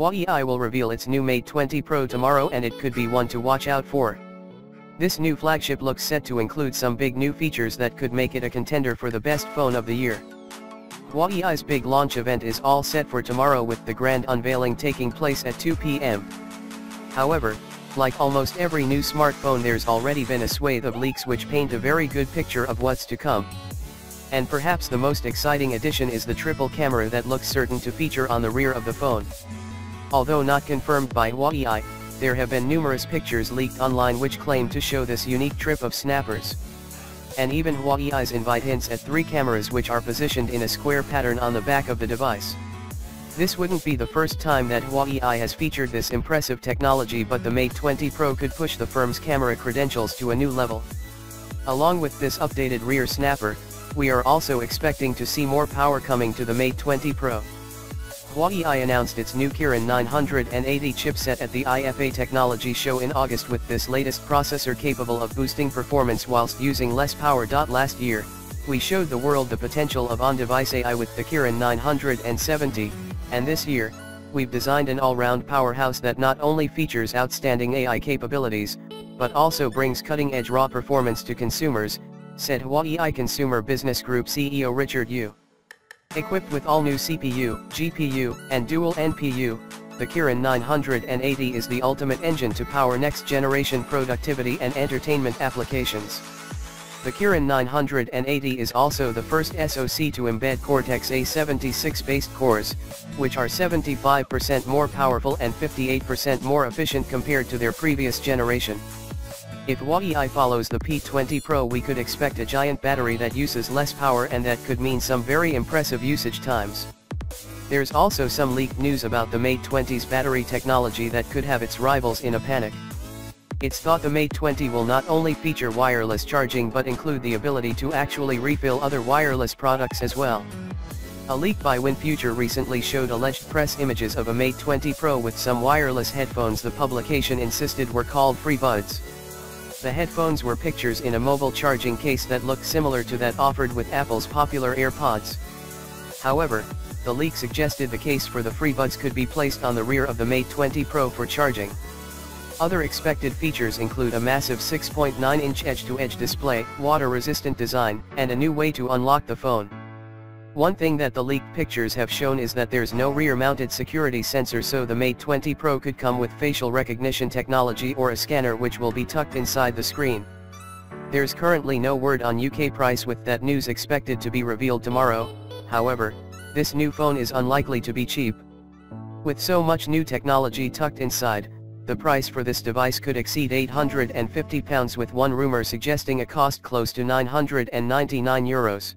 Huawei will reveal its new Mate 20 Pro tomorrow, and it could be one to watch out for. This new flagship looks set to include some big new features that could make it a contender for the best phone of the year. Huawei's big launch event is all set for tomorrow, with the grand unveiling taking place at 2 p.m. However, like almost every new smartphone, there's already been a swathe of leaks which paint a very good picture of what's to come. And perhaps the most exciting addition is the triple camera that looks certain to feature on the rear of the phone. Although not confirmed by Huawei, there have been numerous pictures leaked online which claim to show this unique trip of snappers. And even Huawei's invite hints at 3 cameras which are positioned in a square pattern on the back of the device. This wouldn't be the first time that Huawei has featured this impressive technology, but the Mate 20 Pro could push the firm's camera credentials to a new level. Along with this updated rear snapper, we are also expecting to see more power coming to the Mate 20 Pro. Huawei announced its new Kirin 980 chipset at the IFA Technology Show in August, with this latest processor capable of boosting performance whilst using less power. Last year, we showed the world the potential of on-device AI with the Kirin 970, and this year, we've designed an all-round powerhouse that not only features outstanding AI capabilities, but also brings cutting-edge raw performance to consumers, said Huawei Consumer Business Group CEO Richard Yu. Equipped with all-new CPU, GPU, and dual NPU, the Kirin 980 is the ultimate engine to power next-generation productivity and entertainment applications. The Kirin 980 is also the first SoC to embed Cortex-A76-based cores, which are 75% more powerful and 58% more efficient compared to their previous generation. If Huawei follows the P20 Pro, we could expect a giant battery that uses less power, and that could mean some very impressive usage times. There's also some leaked news about the Mate 20's battery technology that could have its rivals in a panic. It's thought the Mate 20 will not only feature wireless charging but include the ability to actually refill other wireless products as well. A leak by WinFuture recently showed alleged press images of a Mate 20 Pro with some wireless headphones the publication insisted were called free buds. The headphones were pictures in a mobile charging case that looked similar to that offered with Apple's popular AirPods. However, the leak suggested the case for the free buds could be placed on the rear of the Mate 20 Pro for charging. Other expected features include a massive 6.9-inch edge-to-edge display, water-resistant design, and a new way to unlock the phone. One thing that the leaked pictures have shown is that there's no rear-mounted security sensor, so the Mate 20 Pro could come with facial recognition technology or a scanner which will be tucked inside the screen. There's currently no word on UK price, with that news expected to be revealed tomorrow. However, this new phone is unlikely to be cheap. With so much new technology tucked inside, the price for this device could exceed £850, with one rumor suggesting a cost close to €999.